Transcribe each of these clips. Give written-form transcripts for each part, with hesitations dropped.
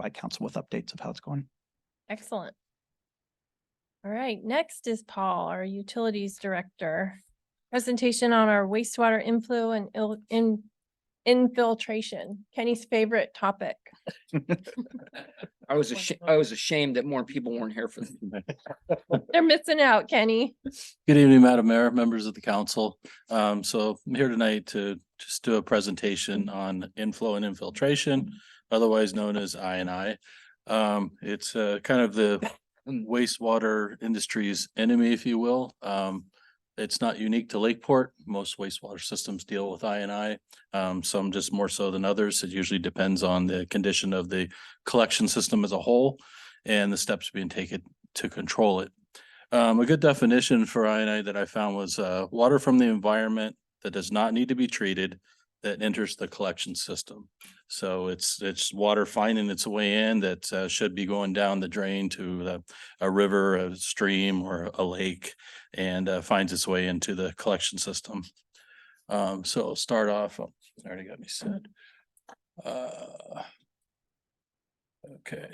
provide council with updates of how it's going. Excellent. All right, next is Paul, our utilities director. Presentation on our wastewater inflow and infiltration, Kenny's favorite topic. I was ashamed that more people weren't here for that. They're missing out, Kenny. Good evening, Madam Mayor, members of the council. So I'm here tonight to just do a presentation on inflow and infiltration, otherwise known as I&I. It's kind of the wastewater industry's enemy, if you will. It's not unique to Lakeport. Most wastewater systems deal with I&I. Some just more so than others. It usually depends on the condition of the collection system as a whole and the steps being taken to control it. A good definition for I&I that I found was water from the environment that does not need to be treated that enters the collection system. So it's water finding its way in that should be going down the drain to a river, a stream, or a lake, and finds its way into the collection system. So I'll start off. Oh, already got me set. Okay.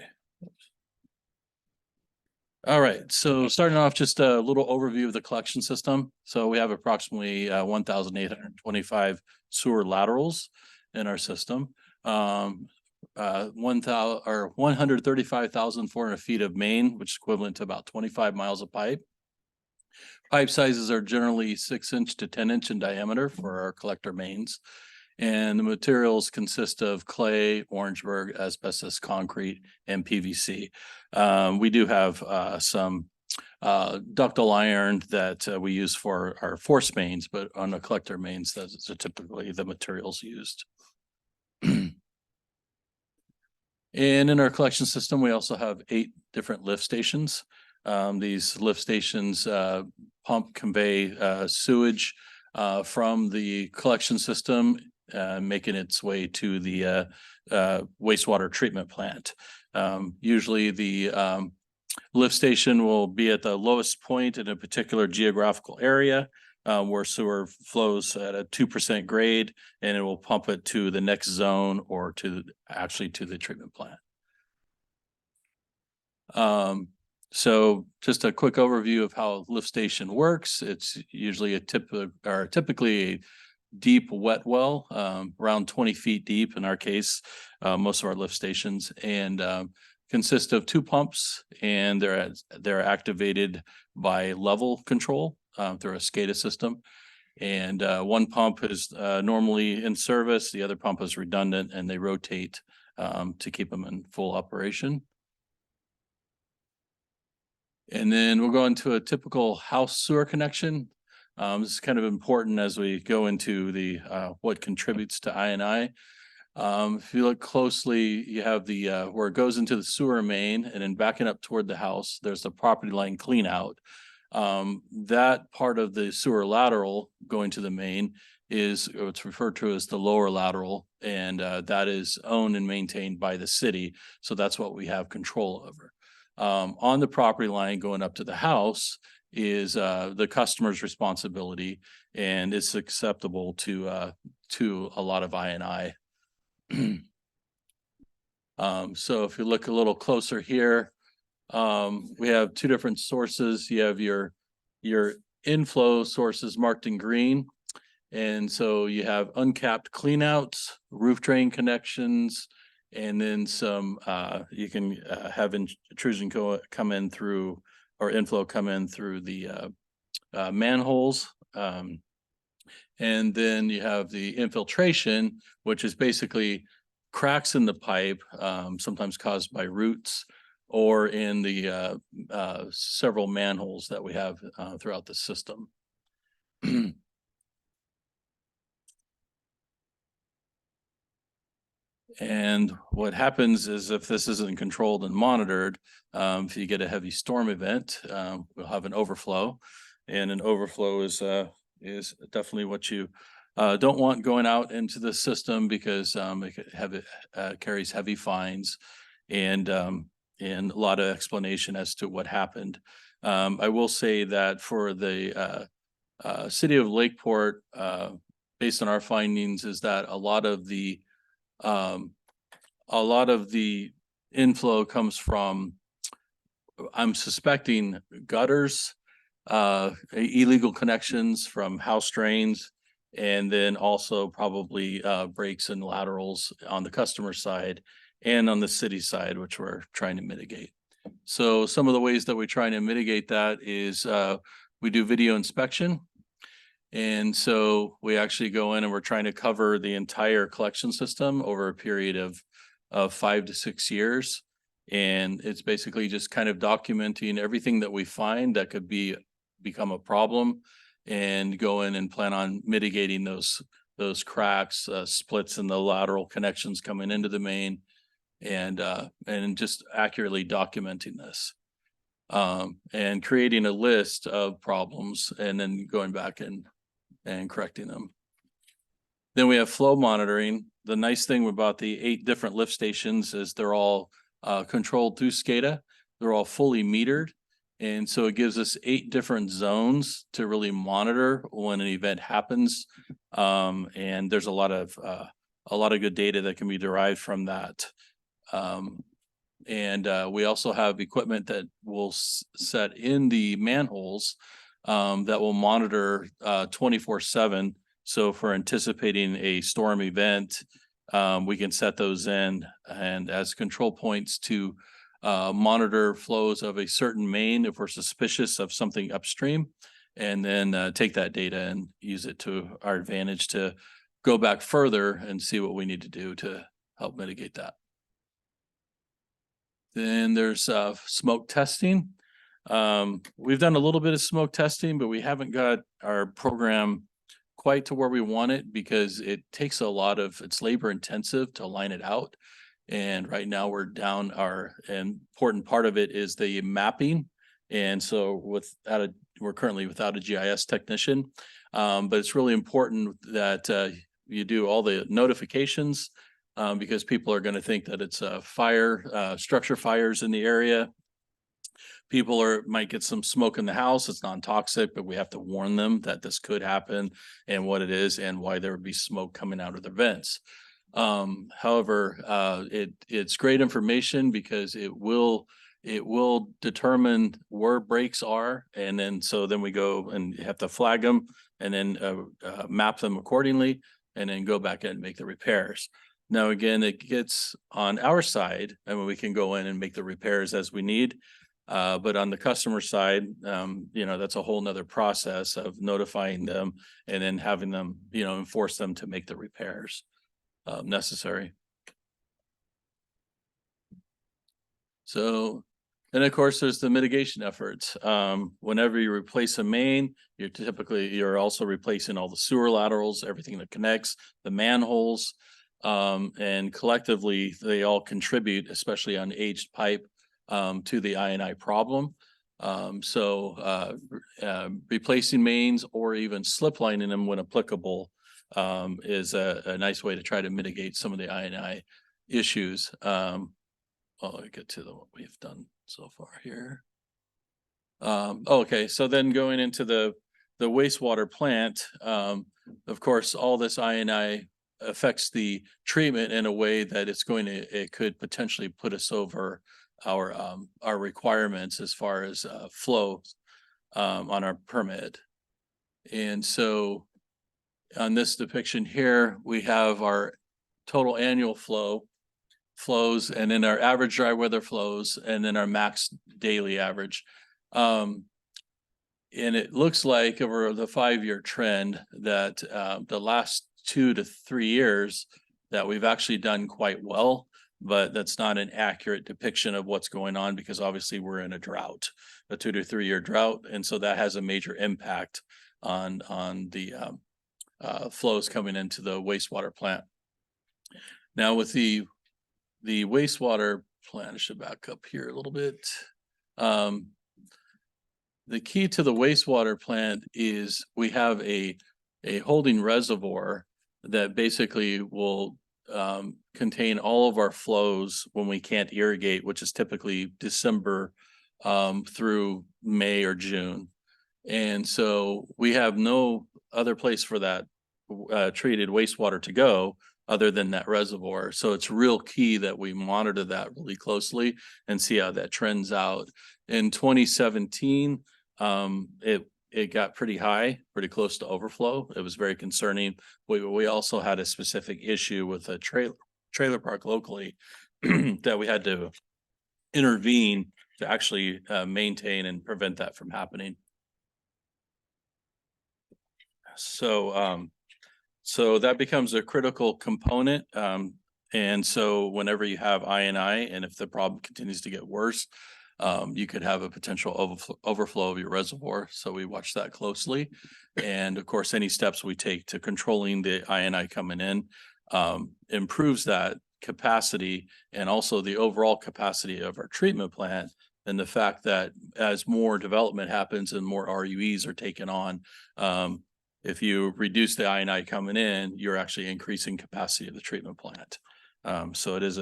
All right, so starting off, just a little overview of the collection system. So we have approximately 1,825 sewer laterals in our system. 135,400 feet of main, which is equivalent to about 25 miles of pipe. Pipe sizes are generally 6-inch to 10-inch in diameter for our collector mains. And the materials consist of clay, Orangeburg, asbestos, concrete, and PVC. We do have some ductile iron that we use for our force mains, but on the collector mains, those are typically the materials used. And in our collection system, we also have 8 different lift stations. These lift stations convey sewage from the collection system, making its way to the wastewater treatment plant. Usually the lift station will be at the lowest point in a particular geographical area where sewer flows at a 2% grade, and it will pump it to the next zone or to the treatment plant. So just a quick overview of how lift station works. It's usually typically a deep wet well, around 20 feet deep in our case, most of our lift stations, and consist of 2 pumps, and they're activated by level control through a SCADA system. And one pump is normally in service, the other pump is redundant, and they rotate to keep them in full operation. And then we'll go into a typical house sewer connection. This is kind of important as we go into the what contributes to I&I. If you look closely, you have the where it goes into the sewer main, and then backing up toward the house, there's the property line clean out. That part of the sewer lateral going to the main is what's referred to as the lower lateral, and that is owned and maintained by the city. So that's what we have control over. On the property line going up to the house is the customer's responsibility, and it's acceptable to a lot of I&I. So if you look a little closer here, we have 2 different sources. You have your inflow sources marked in green, and so you have uncapped cleanouts, roof drain connections, and then some you can have intrusion come in through, or inflow come in through the manholes. And then you have the infiltration, which is basically cracks in the pipe, sometimes caused by roots, or in the several manholes that we have throughout the system. And what happens is, if this isn't controlled and monitored, if you get a heavy storm event, we'll have an overflow, and an overflow is definitely what you don't want going out into the system, because it carries heavy fines and a lot of explanation as to what happened. I will say that for the city of Lakeport, based on our findings, is that a lot of the inflow comes from, I'm suspecting gutters, illegal connections from house drains, and then also probably breaks and laterals on the customer side and on the city side, which we're trying to mitigate. So some of the ways that we're trying to mitigate that is we do video inspection. And so we actually go in and we're trying to cover the entire collection system over a period of 5 to 6 years. And it's basically just kind of documenting everything that we find that could become a problem, and go in and plan on mitigating those cracks, splits in the lateral connections coming into the main, and just accurately documenting this. And creating a list of problems and then going back and correcting them. Then we have flow monitoring. The nice thing about the 8 different lift stations is they're all controlled through SCADA. They're all fully metered. And so it gives us 8 different zones to really monitor when an event happens. And there's a lot of good data that can be derived from that. And we also have equipment that will set in the manholes that will monitor 24/7. So for anticipating a storm event, we can set those in and as control points to monitor flows of a certain main if we're suspicious of something upstream, and then take that data and use it to our advantage to go back further and see what we need to do to help mitigate that. Then there's smoke testing. We've done a little bit of smoke testing, but we haven't got our program quite to where we want it because it takes it's labor intensive to line it out. And right now we're down an important part of it is the mapping. And so we're currently without a GIS technician, but it's really important that you do all the notifications because people are going to think that it's a structure fires in the area. People might get some smoke in the house. It's non-toxic, but we have to warn them that this could happen and what it is and why there would be smoke coming out of the vents. However, it's great information because it will determine where breaks are. And then we go and have to flag them and then map them accordingly and then go back in and make the repairs. Now, again, it gets on our side and we can go in and make the repairs as we need. But on the customer side, that's a whole nother process of notifying them and then having them, enforce them to make the repairs necessary. So, and of course, there's the mitigation efforts. Whenever you replace a main, you're also replacing all the sewer laterals, everything that connects, the manholes, and collectively they all contribute, especially on aged pipe, to the I&I problem. Replacing mains or even slip lining them when applicable is a nice way to try to mitigate some of the I&I issues. I'll get to what we've done so far here. Okay, so then going into the wastewater plant, of course, all this I&I affects the treatment in a way that it could potentially put us over our requirements as far as flow on our permit. And so on this depiction here, we have our total annual flows and then our average dry weather flows and then our max daily average. And it looks like over the 5-year trend that the last 2 to 3 years that we've actually done quite well, but that's not an accurate depiction of what's going on because obviously we're in a drought, a 2 to 3 year drought. And so that has a major impact on the flows coming into the wastewater plant. Now with the wastewater plant, I should back up here a little bit. The key to the wastewater plant is we have a holding reservoir that basically will contain all of our flows when we can't irrigate, which is typically December through May or June. And so we have no other place for that treated wastewater to go. other than that reservoir. So it's real key that we monitor that really closely and see how that trends out. In 2017, it got pretty high, pretty close to overflow. It was very concerning. We also had a specific issue with a trailer park locally that we had to intervene to actually maintain and prevent that from happening. So that becomes a critical component. And so whenever you have I&I, and if the problem continues to get worse, you could have a potential overflow of your reservoir. So we watch that closely. And of course, any steps we take to controlling the I&I coming in improves that capacity and also the overall capacity of our treatment plant. And the fact that as more development happens and more RUEs are taken on, if you reduce the I&I coming in, you're actually increasing capacity of the treatment plant. So it is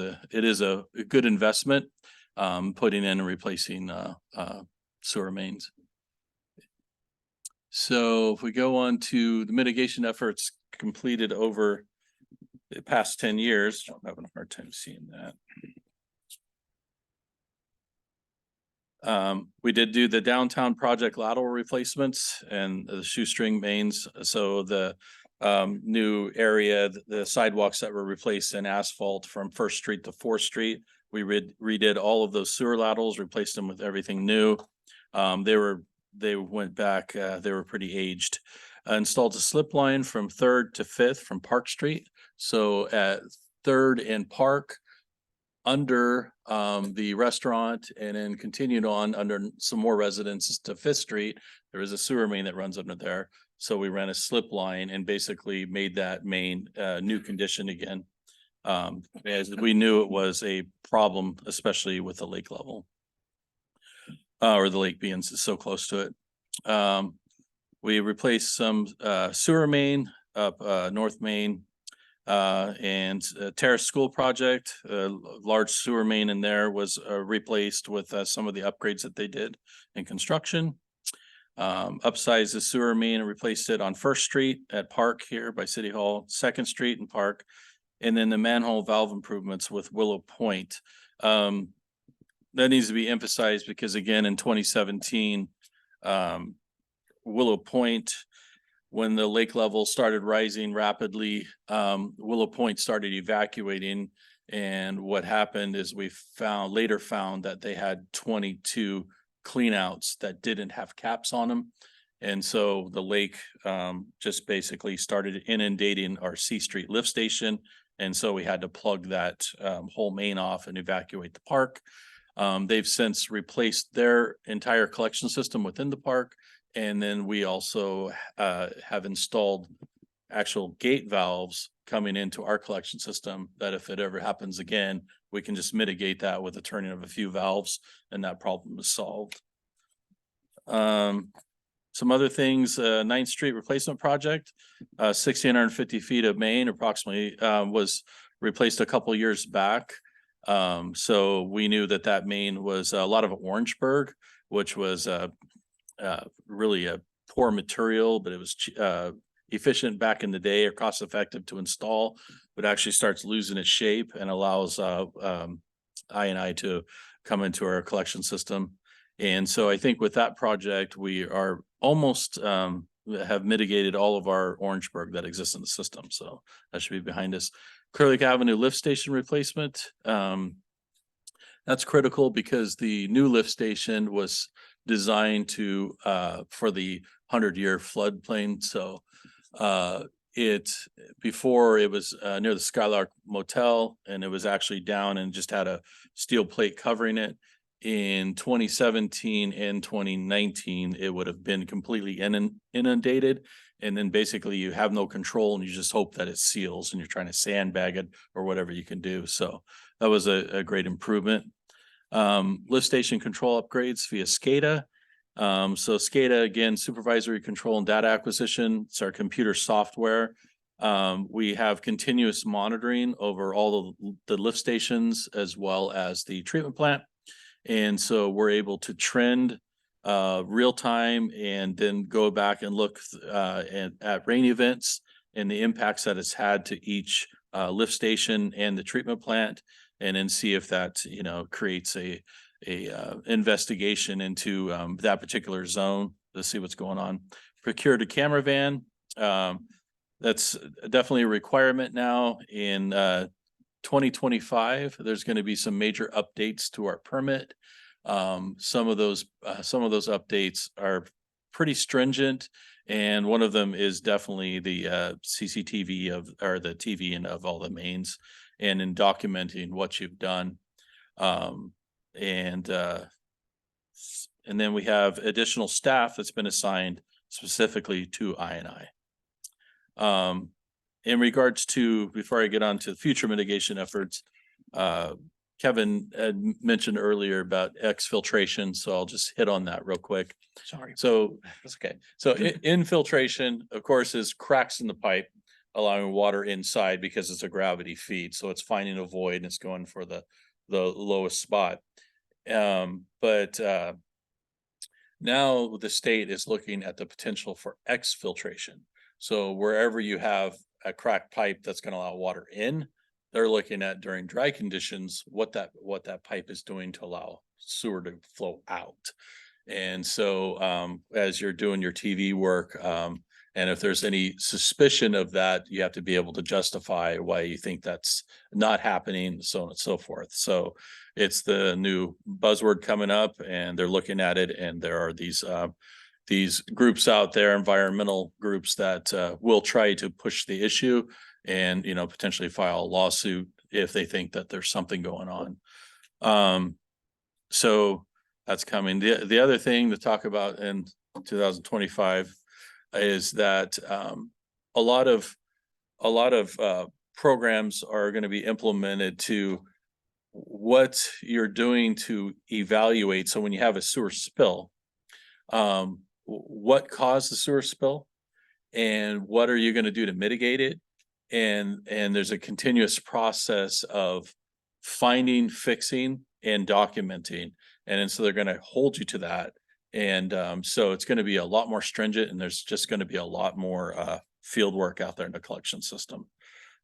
a good investment, putting in and replacing sewer mains. So if we go on to the mitigation efforts completed over the past 10 years, I'm having a hard time seeing that. We did do the downtown project lateral replacements and the shoestring mains. So the new area, the sidewalks that were replaced in asphalt from 1st Street to 4th Street. We redid all of those sewer laterals, replaced them with everything new. They went back, they were pretty aged. Installed a slip line from 3rd to 5th from Park Street. So at 3rd and Park, under the restaurant, and then continued on under some more residences to 5th Street. There is a sewer main that runs under there. So we ran a slip line and basically made that main new condition again. As we knew it was a problem, especially with the lake level. Or the lake being so close to it. We replaced some sewer main up North Main. And Terrace School project, large sewer main in there was replaced with some of the upgrades that they did in construction. Upsized the sewer main and replaced it on 1st Street at Park here by City Hall, 2nd Street and Park. And then the manhole valve improvements with Willow Point. That needs to be emphasized because again, in 2017, Willow Point, when the lake level started rising rapidly, Willow Point started evacuating. And what happened is we later found that they had 22 cleanouts that didn't have caps on them. And so the lake just basically started inundating our C Street lift station. And so we had to plug that whole main off and evacuate the park. They've since replaced their entire collection system within the park. And then we also have installed actual gate valves coming into our collection system that if it ever happens again, we can just mitigate that with the turning of a few valves and that problem is solved. Some other things, 9th Street replacement project, 1,650 feet of main approximately was replaced a couple years back. So we knew that main was a lot of Orangeburg, which was really a poor material, but it was efficient back in the day or cost effective to install, but actually starts losing its shape and allows I&I to come into our collection system. And so I think with that project, we are almost have mitigated all of our Orangeburg that exists in the system. So that should be behind us. Clear Lake Avenue lift station replacement. That's critical because the new lift station was designed to for the 100-year floodplain. So before it was near the Skylark Motel, and it was actually down and just had a steel plate covering it. In 2017 and 2019, it would have been completely inundated. And then basically you have no control and you just hope that it seals and you're trying to sandbag it or whatever you can do. So that was a great improvement. Lift station control upgrades via SCADA. So SCADA, again, supervisory control and data acquisition. It's our computer software. We have continuous monitoring over all the lift stations as well as the treatment plant. And so we're able to trend real time and then go back and look at rain events and the impacts that it's had to each lift station and the treatment plant, and then see if that, creates a investigation into that particular zone to see what's going on. Procured a camera van. That's definitely a requirement now in 2025. There's going to be some major updates to our permit. Some of those updates are pretty stringent, and one of them is definitely the CCTV or the TV and of all the mains, and in documenting what you've done. And then we have additional staff that's been assigned specifically to I&I. In regards to, before I get on to future mitigation efforts, Kevin had mentioned earlier about exfiltration, so I'll just hit on that real quick. Sorry. So that's okay. So infiltration, of course, is cracks in the pipe, allowing water inside because it's a gravity feed. So it's finding a void and it's going for the lowest spot. But now the state is looking at the potential for exfiltration. So wherever you have a cracked pipe that's going to allow water in, they're looking at during dry conditions, what that pipe is doing to allow sewer to flow out. And so as you're doing your TV work, and if there's any suspicion of that, you have to be able to justify why you think that's not happening, so on and so forth. So it's the new buzzword coming up, and they're looking at it, and there are these groups out there, environmental groups, that will try to push the issue and, potentially file a lawsuit if they think that there's something going on. So that's coming. The other thing to talk about in 2025 is that a lot of programs are going to be implemented to what you're doing to evaluate. So when you have a sewer spill, what caused the sewer spill, and what are you going to do to mitigate it? And there's a continuous process of finding, fixing, and documenting. And so they're going to hold you to that. And so it's going to be a lot more stringent, and there's just going to be a lot more field work out there in the collection system.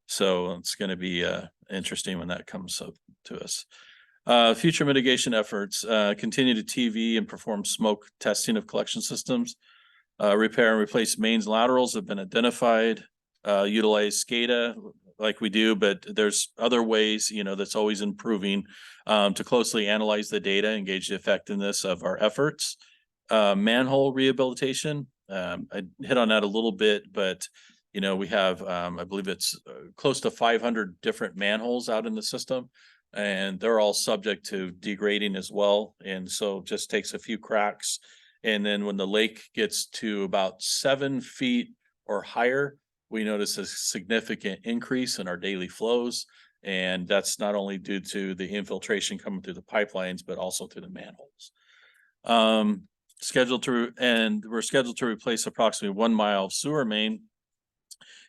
So it's going to be interesting when that comes up to us. Future mitigation efforts, continue to TV and perform smoke testing of collection systems. Repair and replace mains laterals have been identified. Utilize SCADA like we do, but there's other ways, that's always improving, to closely analyze the data and gauge the effectiveness of our efforts. Manhole rehabilitation, I hit on that a little bit, but we have, I believe it's close to 500 different manholes out in the system, and they're all subject to degrading as well. And so it just takes a few cracks. And then when the lake gets to about 7 feet or higher, we notice a significant increase in our daily flows. And that's not only due to the infiltration coming through the pipelines, but also through the manholes. We're scheduled to replace approximately 1 mile of sewer main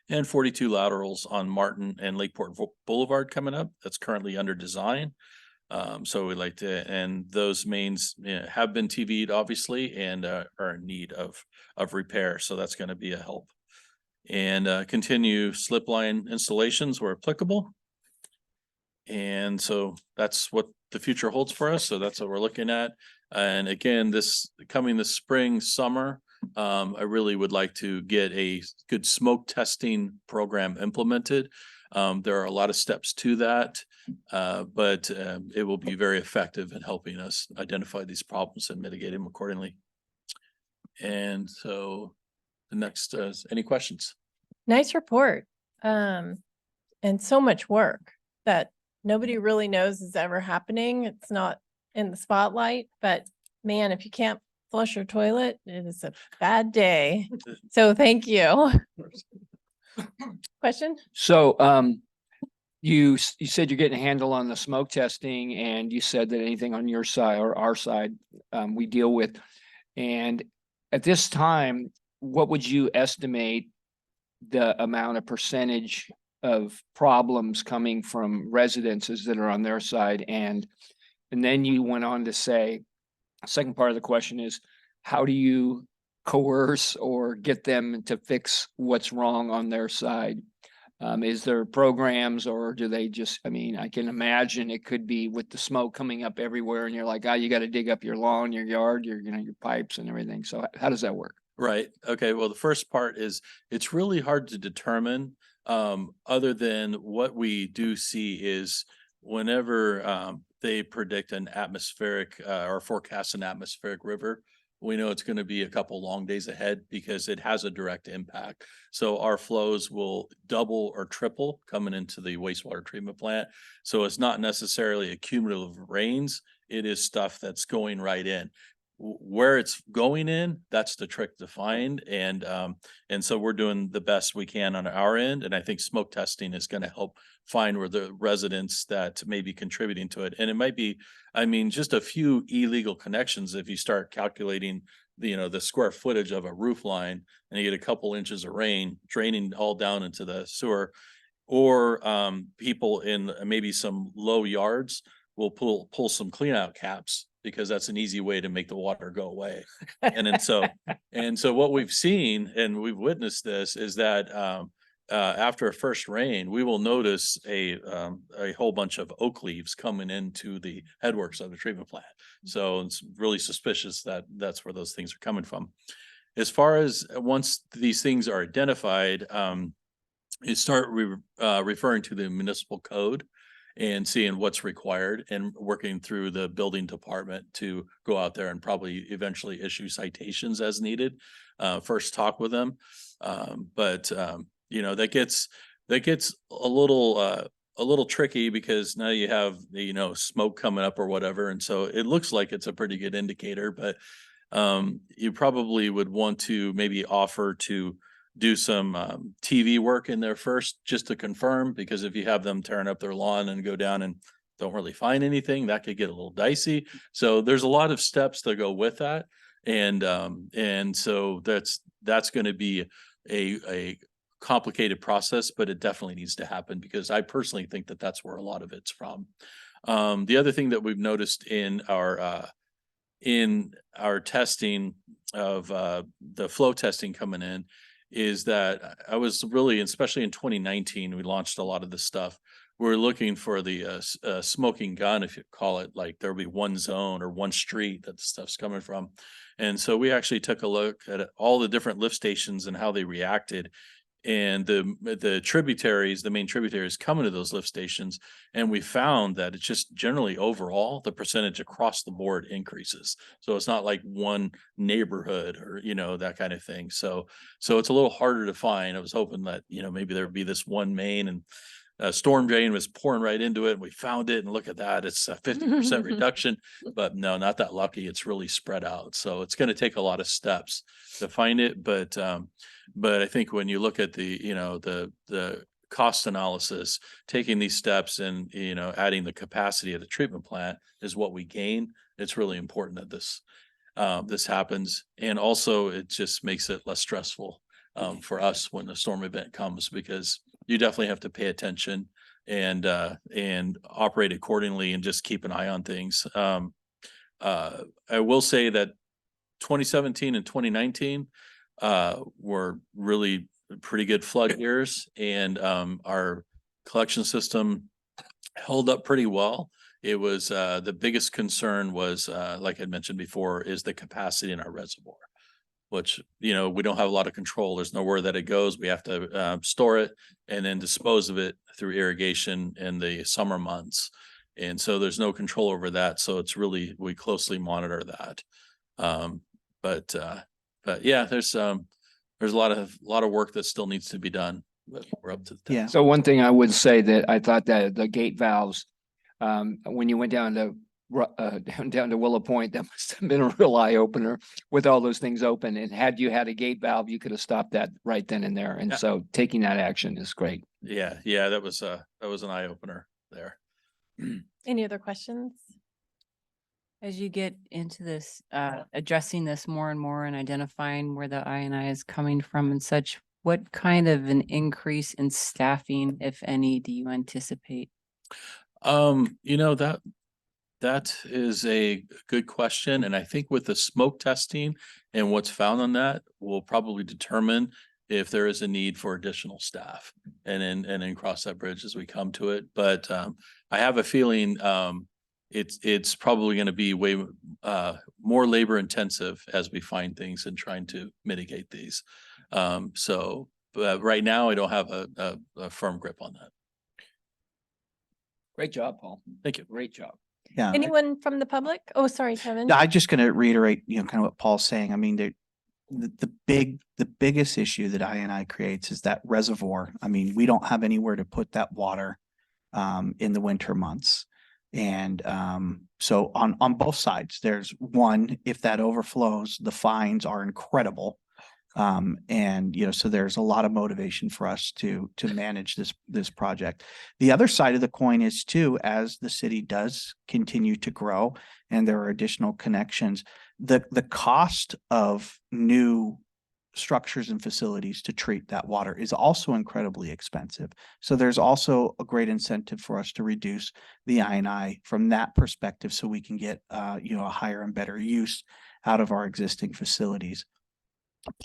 and 42 laterals on Martin and Lakeport Boulevard coming up. That's currently under design. So we'd like to, and those mains have been TV'd obviously, and are in need of repair. So that's going to be a help. And continue slip line installations where applicable. And so that's what the future holds for us. So that's what we're looking at. And again, this spring, summer, I really would like to get a good smoke testing program implemented. There are a lot of steps to that, but it will be very effective in helping us identify these problems and mitigate them accordingly. And so the next, any questions? Nice report. And so much work that nobody really knows is ever happening. It's not in the spotlight, but man, if you can't flush your toilet, it is a bad day. So thank you. Question? So, you said you're getting a handle on the smoke testing, and you said that anything on your side or our side, we deal with. And at this time, what would you estimate the amount of percentage of problems coming from residences that are on their side? And then you went on to say, second part of the question is, how do you coerce or get them to fix what's wrong on their side? Is there programs, or do they just, I mean, I can imagine it could be with the smoke coming up everywhere and you're like, oh, you got to dig up your lawn, your yard, your, your pipes and everything. So how does that work? Right. Okay. Well, the first part is it's really hard to determine, other than what we do see is whenever, they predict an atmospheric, or forecast an atmospheric river, we know it's going to be a couple long days ahead because it has a direct impact. So our flows will double or triple coming into the wastewater treatment plant. So it's not necessarily a cumulative rains. It is stuff that's going right in. Where it's going in, that's the trick to find. And so we're doing the best we can on our end. And I think smoke testing is going to help find where the residents that may be contributing to it. And it might be, I mean, just a few illegal connections. If you start calculating the square footage of a roof line and you get a couple inches of rain draining all down into the sewer, or people in maybe some low yards will pull some clean out caps because that's an easy way to make the water go away. And so what we've seen and we've witnessed this is that after a first rain, we will notice a whole bunch of oak leaves coming into the headworks of the treatment plant. So it's really suspicious that that's where those things are coming from. As far as once these things are identified, you start referring to the municipal code and seeing what's required and working through the building department to go out there and probably eventually issue citations as needed. First talk with them. But that gets a little tricky because now you have smoke coming up or whatever. And so it looks like it's a pretty good indicator, but you probably would want to maybe offer to do some TV work in there first, just to confirm, because if you have them tearing up their lawn and go down and don't really find anything, that could get a little dicey. So there's a lot of steps that go with that. And so that's going to be a complicated process, but it definitely needs to happen because I personally think that that's where a lot of it's from. The other thing that we've noticed in our testing of the flow testing coming in is that I was really, especially in 2019, we launched a lot of this stuff. We're looking for the smoking gun, if you call it, like there'll be one zone or one street that the stuff's coming from. And so we actually took a look at all the different lift stations and how they reacted. And the tributaries, the main tributaries coming to those lift stations. And we found that it's just generally overall, the percentage across the board increases. So it's not like one neighborhood or, that kind of thing. So it's a little harder to find. I was hoping that, maybe there'd be this one main and a storm drain was pouring right into it. And we found it and look at that. It's a 50% reduction, but no, not that lucky. It's really spread out. So it's going to take a lot of steps to find it. But I think when you look at the cost analysis, taking these steps and, adding the capacity of the treatment plant is what we gain. It's really important that this happens. And also it just makes it less stressful for us when the storm event comes, because you definitely have to pay attention and operate accordingly and just keep an eye on things. I will say that 2017 and 2019 were really pretty good flood years, and our collection system held up pretty well. It was the biggest concern was, like I mentioned before, is the capacity in our reservoir, which, we don't have a lot of control. There's nowhere that it goes. We have to store it and then dispose of it through irrigation in the summer months. And so there's no control over that. So it's really, we closely monitor that. But yeah, there's a lot of work that still needs to be done. But we're up to the Yeah. So one thing I would say that I thought that the gate valves, when you went down to Willow Point, that must have been a real eye opener with all those things open. And had you had a gate valve, you could have stopped that right then and there. And Yeah. so taking that action is great. Yeah, that was an eye opener there. Any other questions? As you get into this, addressing this more and more and identifying where the I&I is coming from and such, what kind of an increase in staffing, if any, do you anticipate? That is a good question. And I think with the smoke testing and what's found on that will probably determine if there is a need for additional staff and then cross that bridge as we come to it. But I have a feeling it's probably going to be way more labor intensive as we find things and trying to mitigate these. But right now I don't have a firm grip on that. Great job, Paul. Thank you. Great job. Yeah. Anyone from the public? Oh, sorry, Kevin. I'm just going to reiterate, kind of what Paul's saying. I mean, the biggest issue that I&I creates is that reservoir. I mean, we don't have anywhere to put that water in the winter months. And so on both sides, there's one, if that overflows, the fines are incredible. And so there's a lot of motivation for us to manage this project. The other side of the coin is too, as the city does continue to grow and there are additional connections, the cost of new structures and facilities to treat that water is also incredibly expensive. So there's also a great incentive for us to reduce the I&I from that perspective, so we can get a higher and better use out of our existing facilities.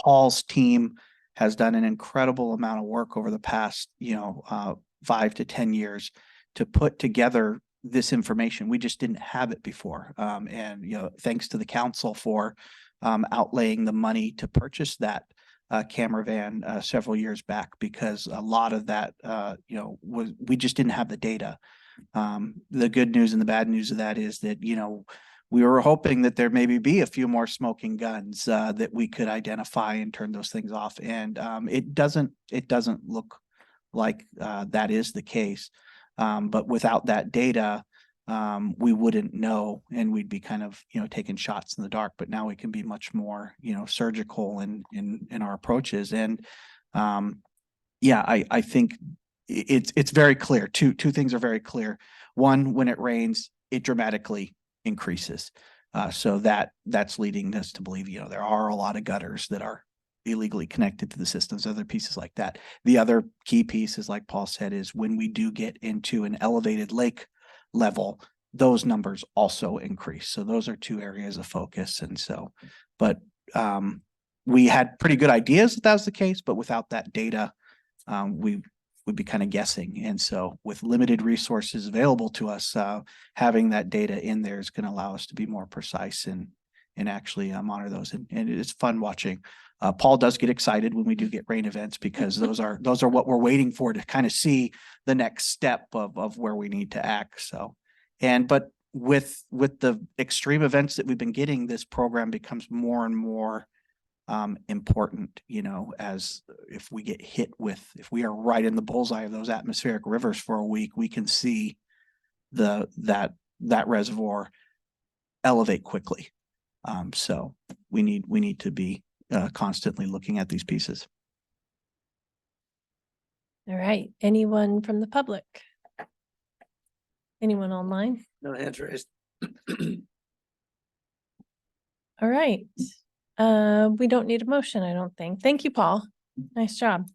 Paul's team has done an incredible amount of work over the past, 5 to 10 years to put together this information. We just didn't have it before. And thanks to the council for outlaying the money to purchase that camera van several years back, because a lot of that, we just didn't have the data. The good news and the bad news of that is that, we were hoping that there maybe be a few more smoking guns that we could identify and turn those things off. And it doesn't look like that is the case. But without that data, we wouldn't know, and we'd be kind of, taking shots in the dark. But now we can be much more, surgical in our approaches. And I think it's very clear. Two things are very clear. One, when it rains, it dramatically increases. So that's leading us to believe, there are a lot of gutters that are illegally connected to the systems, other pieces like that. The other key piece is, like Paul said, is when we do get into an elevated lake level, those numbers also increase. So those are two areas of focus. And so, but we had pretty good ideas that was the case, but without that data, we would be kind of guessing. And so with limited resources available to us, having that data in there is going to allow us to be more precise and actually monitor those. And it's fun watching. Paul does get excited when we do get rain events, because those are what we're waiting for to kind of see the next step of where we need to act. So, but with the extreme events that we've been getting, this program becomes more and more important, as if we get hit with, if we are right in the bullseye of those atmospheric rivers for a week, we can see that reservoir elevate quickly. So we need to be constantly looking at these pieces. All right. Anyone from the public? Anyone online? No answer is. All right. We don't need a motion, I don't think. Thank you, Paul. Nice job.